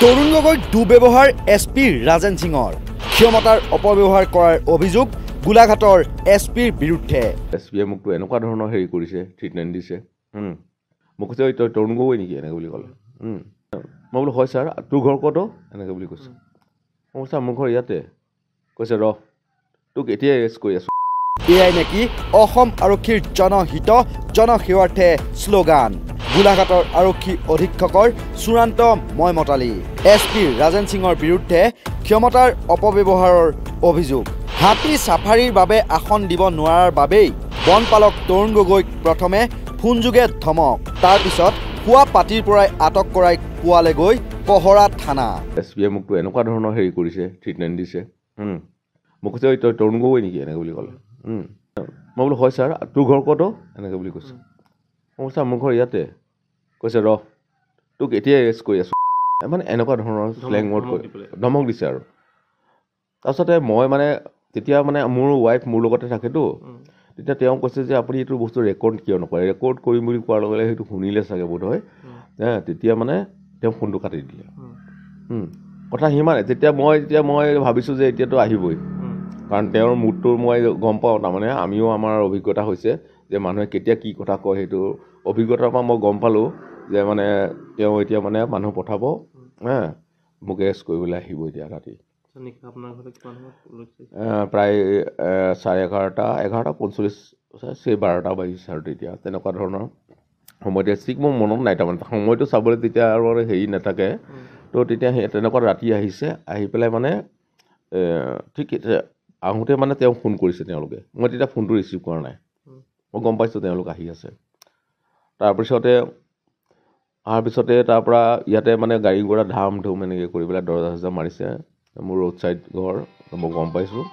তৰুণ গগৈক দুৰ্ব্যৱহাৰ এছপি ৰাজেন সিঙৰ ক্ষমতাৰ অপব্যৱহাৰ কৰাৰ অভিযোগ গোলাঘাটৰ এছপিৰ বিৰুদ্ধে। এছপিয়ে মোক এনেকুৱা ধৰণৰ হেৰি কৰিছে, ট্ৰিটমেণ্ট দিছে। মোক কৈছে তই তৰুণ গগৈ নেকি এনেকৈ বুলি ক'লে। মই বোলো হয় ছাৰ, তোৰ ঘৰ ক'তো এনেকৈ বুলি কৈছোঁ। মই কৈছোঁ মোৰ ঘৰ ইয়াতে। কৈছে ৰ তোক এতিয়াই এৰেষ্ট কৰি আছোঁ। এয়াই নেকি অসম আৰক্ষীৰ জনহিত জনসেৱাৰ্থে শ্লোগান। গোলাঘাটৰ আৰক্ষী অধীক্ষকৰ চূড়ান্ত ময়মতালি। এছপি ৰাজেন সিঙৰ বিৰুদ্ধে ক্ষমতাৰ অপব্যৱহাৰৰ অভিযোগ। হাতী চাফাৰীৰ বাবে আসন দিব নোৱাৰাৰ বাবেই বনপালক তৰুণ গগৈক প্ৰথমে ফোনযোগে ধমক, তাৰ পিছত পুৱা পাতিৰ পৰাই আটক কৰাই পোৱালেগৈ কহৰা থানা। এছপিয়ে মোক এনেকুৱা ধৰণৰ হেৰি কৰিছে, ট্ৰিটমেণ্ট দিছে। মোক কৈছে তই তৰুণ গগৈ নেকি এনেকৈ বুলি ক'লে। মই বোলো হয় ছাৰ, তোৰ ঘৰ ক'তো এনেকৈ বুলি কৈছোঁ। মই কৈছোঁ মোৰ ঘৰ ইয়াতে। কৈছে ৰ তোক এতিয়াই এৰেষ্ট কৰি আছোঁ। মানে এনেকুৱা ধৰণৰ স্লেং ৱৰ্ড ধমক দিছে আৰু। তাৰপিছতে মই মানে তেতিয়া মানে মোৰ ৱাইফ মোৰ লগতে থাকেতো, তেতিয়া তেওঁ কৈছে যে আপুনি এইটো বস্তু ৰেকৰ্ড কিয় নকৰে। ৰেকৰ্ড কৰিম বুলি কোৱাৰ লগে লগে সেইটো শুনিলে চাগে বোধ হয়। তেতিয়া মানে তেওঁ ফোনটো কাটি দিলে। কথা সিমানে। তেতিয়া মই ভাবিছোঁ যে এতিয়াতো আহিবই, কাৰণ তেওঁৰ মুডটো মই গম পাওঁ। তাৰমানে আমিও আমাৰ অভিজ্ঞতা হৈছে যে মানুহে কেতিয়া কি কথা কয়, সেইটো অভিজ্ঞতাৰ পৰা মই গম পালোঁ যে মানে তেওঁ এতিয়া মানে মানুহ পঠাব, মোক এৰেষ্ট কৰিবলৈ আহিব এতিয়া ৰাতি। প্ৰায় 11:30 12টা বাজিছে আৰু তেতিয়া তেনেকুৱা ধৰণৰ সময়তে ঠিক মোৰ মনত নাই। তাৰমানে সময়টো চাবলৈ তেতিয়া আৰু হেৰি নাথাকে। তো তেতিয়া তেনেকুৱা ৰাতি আহিছে, আহি পেলাই মানে ঠিক আহোঁতে মানে তেওঁ ফোন কৰিছে তেওঁলোকে। মই তেতিয়া ফোনটো ৰিচিভ কৰা নাই। মই গম পাইছোঁ তেওঁলোক আহি আছে। তাৰপিছতে তাৰপৰা ইয়াতে মানে গাড়ী ঘোৰা ধাম ধুম এনেকৈ কৰি পেলাই দৰজা চৰজা মাৰিছে। মোৰ ৰোড ছাইড ঘৰ, মই গম পাইছোঁ।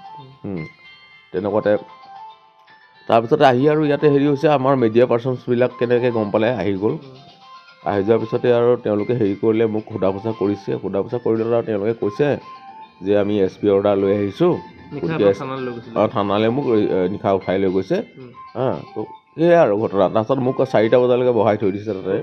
তেনেকুৱাতে তাৰপিছতে আহি আৰু ইয়াতে হেৰি হৈছে, আমাৰ মিডিয়া পাৰ্চনছবিলাক কেনেকৈ গম পালে আহি গ'ল। আহি যোৱাৰ পিছতে আৰু তেওঁলোকে হেৰি কৰিলে, মোক সোধা পোছা কৰিছে। সোধা পোছা কৰিলে আৰু তেওঁলোকে কৈছে যে আমি এছ পি অৰ্ডাৰ লৈ আহিছোঁ, গতিকে থানালৈ মোক নিশা উঠাই লৈ গৈছে। তো সেয়াই আৰু ঘটনা। তাৰপিছত মোক 4টা বজালৈকে বহাই থৈ দিছে তাতে।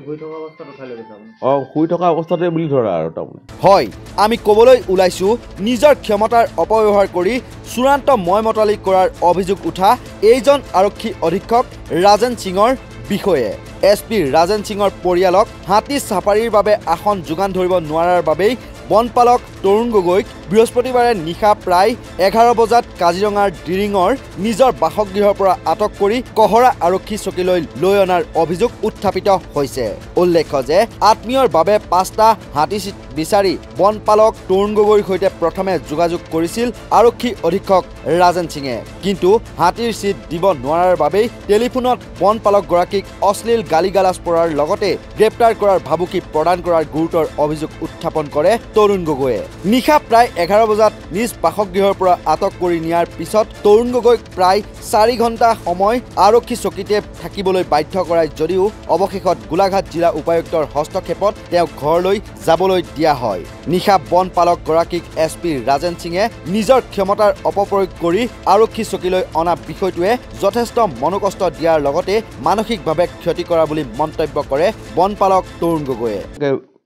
শুই থকা অৱস্থাতে বুলি ধৰা আৰু তাৰমানে। হয়, আমি ক'বলৈ ওলাইছোঁ নিজৰ ক্ষমতাৰ অপব্যৱহাৰ কৰি চূড়ান্ত ময়মতালি কৰাৰ অভিযোগ উঠা এইজন আৰক্ষী অধীক্ষক ৰাজেন সিঙৰ বিষয়ে। এছপি ৰাজেন সিঙৰ পৰিয়ালক হাতী চাফাৰীৰ বাবে আসন যোগান ধৰিব নোৱাৰাৰ বাবেই বনপালক তৰুণ গগৈক বৃহস্পতিবাৰে নিশা প্ৰায় 11 বজাত কাজিৰঙাৰ ডিৰিঙৰ নিজৰ বাসগৃহৰ পৰা আটক কৰি কহৰা আৰক্ষী চকীলৈ লৈ অনাৰ অভিযোগ উত্থাপিত হৈছে। উল্লেখ্য যে আত্মীয়ৰ বাবে 5টা হাতী চিট বিচাৰি বনপালক তৰুণ গগৈৰ সৈতে প্ৰথমে যোগাযোগ কৰিছিল আৰক্ষী অধীক্ষক ৰাজেন সিঙে। কিন্তু হাতীৰ চিট দিব নোৱাৰাৰ বাবেই টেলিফোনত বনপালকগৰাকীক অশ্লীল গালি গালাজ কৰাৰ লগতে গ্ৰেপ্তাৰ কৰাৰ ভাবুকি প্ৰদান কৰাৰ গুৰুতৰ অভিযোগ উত্থাপন কৰে তৰুণ গগৈয়ে। নিশা প্ৰায় 11 বজাত নিজ বাসগৃহৰ পৰা আটক কৰি নিয়াৰ পিছত তৰুণ গগৈক প্ৰায় 4 ঘণ্টা সময় আৰক্ষী চকীতে থাকিবলৈ বাধ্য কৰায় যদিও অৱশেষত গোলাঘাট জিলা উপায়ুক্তৰ হস্তক্ষেপত তেওঁক ঘৰলৈ যাবলৈ দিয়া হয়। নিশা বনপালকগৰাকীক এছপি ৰাজেন সিঙে নিজৰ ক্ষমতাৰ অপপ্ৰয়োগ কৰি আৰক্ষী চকীলৈ অনা বিষয়টোৱে যথেষ্ট মনোকষ্ট দিয়াৰ লগতে মানসিকভাৱে ক্ষতি কৰা বুলি মন্তব্য কৰে বনপালক তৰুণ গগৈয়ে।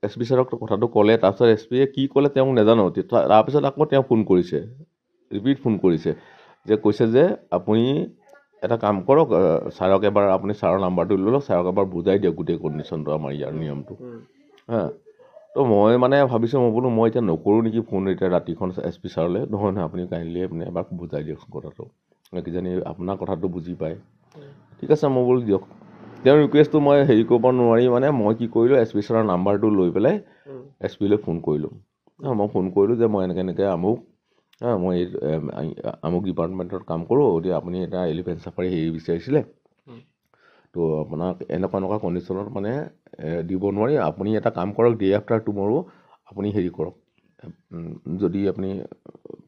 এছ পি ছাৰক কথাটো ক'লে, তাৰপিছত এছ পিয়ে কি ক'লে তেওঁ নাজানো। তাৰপিছত আকৌ তেওঁ ফোন কৰিছে, ৰিপিট ফোন কৰিছে, যে কৈছে যে আপুনি এটা কাম কৰক, ছাৰক এবাৰ আপুনি ছাৰৰ নাম্বাৰটো লৈ লওক, ছাৰক এবাৰ বুজাই দিয়ক গোটেই কণ্ডিশ্যনটো আমাৰ ইয়াৰ নিয়মটো। তো মই মানে ভাবিছোঁ, মই বোলো মই এতিয়া নকৰোঁ নেকি ফোন এতিয়া ৰাতিখন এছ পি ছাৰলৈ। নহয় আপুনি কাইণ্ডলি আপুনি এবাৰ বুজাই দিয়কচোন কথাটো, কিজানি আপোনাৰ কথাটো বুজি পায়। ঠিক আছে মই বোলো দিয়ক। তেওঁৰ ৰিকুৱেষ্টটো মই হেৰি কৰিব নোৱাৰি, মানে মই কি কৰিলোঁ, এছ পি ছাৰৰ নাম্বাৰটো লৈ পেলাই এছ পিলৈ ফোন কৰিলোঁ। মই ফোন কৰিলোঁ যে মই এনেকৈ মই আমুক ডিপাৰ্টমেণ্টত কাম কৰোঁ, গতিকে আপুনি এটা এলিফেণ্ট চাফাৰী হেৰি বিচাৰিছিলে, তো আপোনাক এনেকুৱা কণ্ডিশ্যনত মানে দিব নোৱাৰি। আপুনি এটা কাম কৰক, ডে আফটাৰ টুমৰো আপুনি হেৰি কৰক, যদি আপুনি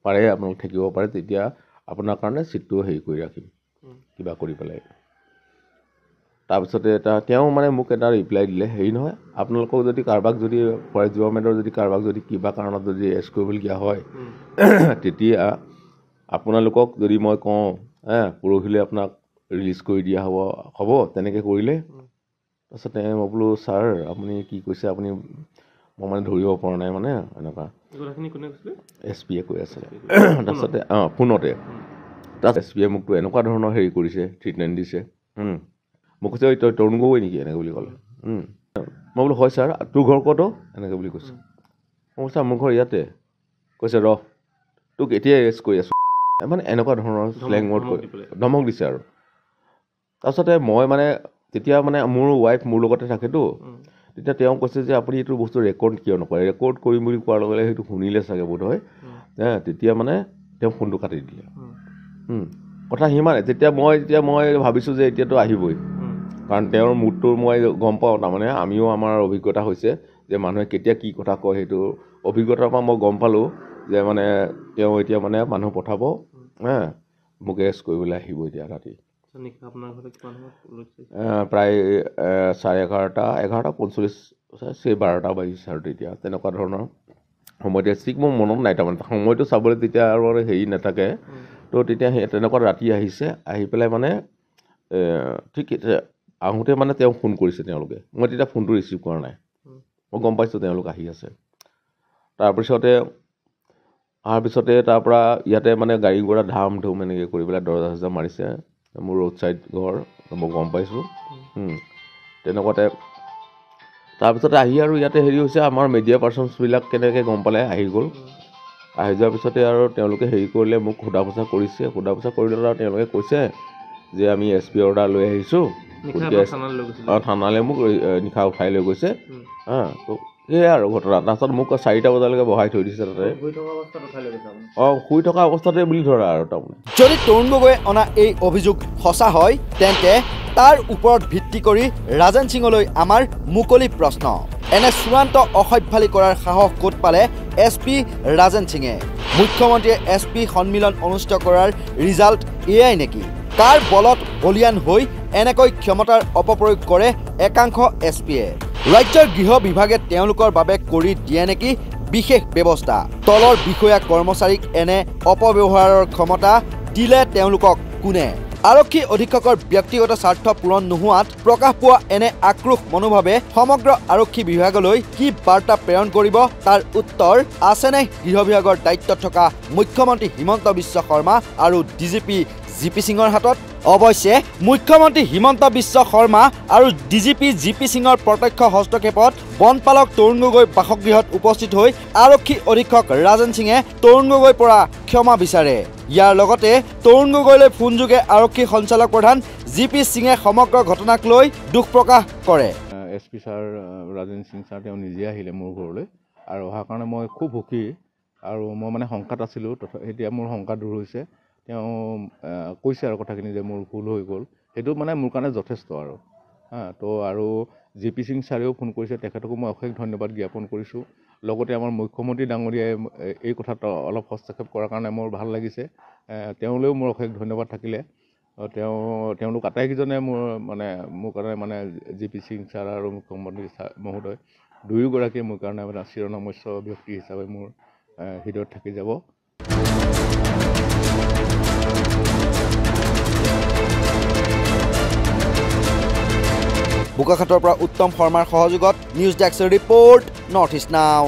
পাৰে আপোনালোক থাকিব পাৰে, তেতিয়া আপোনাৰ কাৰণে ছিটটো হেৰি কৰি ৰাখিম কিবা কৰি পেলাই। তাৰপিছতে তেওঁ মানে মোক এটা ৰিপ্লাই দিলে, হেৰি নহয় আপোনালোকক যদি কাৰোবাক যদি ফৰেষ্ট ডিপাৰ্টমেণ্টৰ যদি কাৰোবাক যদি কিবা কাৰণত যদি এৰেষ্ট কৰিবলগীয়া হয়, তেতিয়া আপোনালোকক যদি মই কওঁ পৰহিলৈ আপোনাক ৰিলিজ কৰি দিয়া হ'ব তেনেকৈ কৰিলে। তাৰপিছতে মই বোলো ছাৰ আপুনি কি কৈছে, আপুনি মই মানে ধৰিব পৰা নাই মানে এনেকুৱা SP য়ে কৈ আছিলে তাৰপিছতে ফোনতে তাত SP য়ে মোকতো এনেকুৱা ধৰণৰ হেৰি কৰিছে ট্ৰিটমেণ্ট দিছে মোক কৈছে তই তৰুণ গগৈ নেকি এনেকৈ বুলি ক'লে মই বোলো হয় ছাৰ তোৰ ঘৰ ক'তো এনেকৈ বুলি কৈছে মই কৈছোঁ মোৰ ঘৰ ইয়াতে কৈছে ৰ তোক এতিয়াই এৰেষ্ট কৰি আছোঁ মানে এনেকুৱা ধৰণৰ স্লেং ৱৰ্ড কৈ ধমক দিছে আৰু তাৰপিছতে মই মানে তেতিয়া মানে মোৰ ৱাইফ মোৰ লগতে থাকেতো তেতিয়া তেওঁ কৈছে যে আপুনি এইটো বস্তু ৰেকৰ্ড কিয় নকৰে ৰেকৰ্ড কৰিম বুলি কোৱাৰ লগে লগে সেইটো শুনিলে চাগে বোধ হয় তেতিয়া মানে তেওঁ ফোনটো কাটি দিলে কথা সিমানে তেতিয়া মই ভাবিছোঁ যে এতিয়াতো আহিবই কাৰণ তেওঁৰ মুডটো মই গম পাওঁ তাৰমানে আমিও আমাৰ অভিজ্ঞতা হৈছে যে মানুহে কেতিয়া কি কথা কয় সেইটো অভিজ্ঞতাৰ পৰা মই গম পালোঁ যে মানে তেওঁ এতিয়া মানে মানুহ পঠাব মোক এৰেষ্ট কৰিবলৈ আহিব এতিয়া ৰাতি প্ৰায় 11:30 12:30 বাজিছে আৰু তেতিয়া তেনেকুৱা ধৰণৰ সময়তে ঠিক মোৰ মনত নাই তাৰমানে সময়টো চাবলৈ তেতিয়া আৰু হেৰি নাথাকে তো তেতিয়া তেনেকুৱা ৰাতি আহিছে আহি পেলাই মানে ঠিক আহোঁতে মানে তেওঁ ফোন কৰিছে তেওঁলোকে মই তেতিয়া ফোনটো ৰিচিভ কৰা নাই মই গম পাইছোঁ তেওঁলোক আহি আছে তাৰপিছতে তাৰপৰা ইয়াতে মানে গাড়ী ঘোঁৰা ধাম ধুম এনেকৈ কৰি পেলাই দৰজা চৰজা মাৰিছে মোৰ ৰোড ছাইড ঘৰ মই গম পাইছোঁ তেনেকুৱাতে তাৰপিছতে আহি আৰু ইয়াতে হেৰি হৈছে আমাৰ মিডিয়া পাৰ্চনছবিলাক কেনেকৈ গম পালে আহি গ'ল আহি যোৱাৰ পিছতে আৰু তেওঁলোকে হেৰি কৰিলে মোক সোধা পোছা কৰিছে সোধা পোছা কৰিলে আৰু তেওঁলোকে কৈছে যে আমি SP অৰ্ডাৰ লৈ আহিছোঁ গতিকে থানালৈ মোক নিশা উঠাই লৈ গৈছে তো সেয়াই আৰু ঘটনা তাৰপিছত মোক 4টা বজালৈকে বহাই থৈ দিছে তাতে শুই থকা অৱস্থাতে বুলি ধৰা আৰু তাৰমানে যদি তৰুণ গগৈয়ে অনা এই অভিযোগ সঁচা হয় তেন্তে তাৰ ওপৰত ভিত্তি কৰি ৰাজেন সিঙলৈ আমাৰ মুকলি প্ৰশ্ন এনে চূড়ান্ত অসভ্যালি কৰাৰ সাহস ক'ত পালে SP ৰাজেন সিঙে মুখ্যমন্ত্ৰীয়ে SP সন্মিলন অনুষ্ঠিত কৰাৰ ৰিজাল্ট এয়াই নেকি কাৰ বলত বলিয়ান হৈ এনেকৈ ক্ষমতাৰ অপপ্ৰয়োগ কৰে একাংশ SPয়ে ৰাজ্যৰ গৃহ বিভাগে তেওঁলোকৰ বাবে কৰি দিয়ে নেকি বিশেষ ব্যৱস্থা তলৰ বিষয়া কৰ্মচাৰীক এনে অপব্যৱহাৰৰ ক্ষমতা দিলে তেওঁলোকক কোনে আৰক্ষী অধীক্ষকৰ ব্যক্তিগত স্বাৰ্থ পূৰণ নোহোৱাত প্ৰকাশ পোৱা এনে আক্ৰোশ মনোভাৱে সমগ্ৰ আৰক্ষী বিভাগলৈ কি বাৰ্তা প্ৰেৰণ কৰিব তাৰ উত্তৰ আছেনে গৃহ বিভাগৰ দায়িত্বত থকা মুখ্যমন্ত্ৰী হিমন্ত বিশ্ব শৰ্মা আৰু DGP GP সিঙৰ হাতত অৱশ্যে মুখ্যমন্ত্ৰী হিমন্ত বিশ্ব শৰ্মা আৰু DGP GP সিঙৰ প্ৰত্যক্ষ হস্তক্ষেপত বনপালক তৰুণ গগৈ বাসগৃহত উপস্থিত হৈ আৰক্ষী অধীক্ষক ৰাজেন সিঙে তৰুণ গগৈৰ পৰা ক্ষমা বিচাৰে ইয়াৰ লগতে তৰুণ গগৈলৈ ফোনযোগে আৰক্ষী সঞ্চালক প্ৰধান GP সিঙে সমগ্ৰ ঘটনাক লৈ দুখ প্ৰকাশ কৰে SP sir Rajen Singh sir তেওঁ নিজে আহিলে মোৰ ঘৰলৈ আৰু অহাৰ কাৰণে মই খুব সুখী আৰু মই মানে শংকাত আছিলোঁ এতিয়া মোৰ শংকা দূৰ হৈছে তেওঁ কৈছে আৰু কথাখিনি যে মোৰ ভুল হৈ গ'ল সেইটো মানে মোৰ কাৰণে যথেষ্ট আৰু তো আৰু GP সিং ছাৰেও ফোন কৰিছে তেখেতকো মই অশেষ ধন্যবাদ জ্ঞাপন কৰিছোঁ লগতে আমাৰ মুখ্যমন্ত্ৰী ডাঙৰীয়াই এই কথাত অলপ হস্তক্ষেপ কৰাৰ কাৰণে মোৰ ভাল লাগিছে তেওঁলৈও মোৰ অশেষ ধন্যবাদ থাকিলে তেওঁলোক আটাইকেইজনে মোৰ কাৰণে মানে GP সিং ছাৰ আৰু মুখ্যমন্ত্ৰী মহোদয় দুয়োগৰাকীয়ে মোৰ কাৰণে মানে চিৰনমস্য ব্যক্তি হিচাপে মোৰ হৃদয়ত থাকি যাব বোকাখাতৰ পৰা উত্তম শৰ্মাৰ সহযোগত news desk report north east নাও।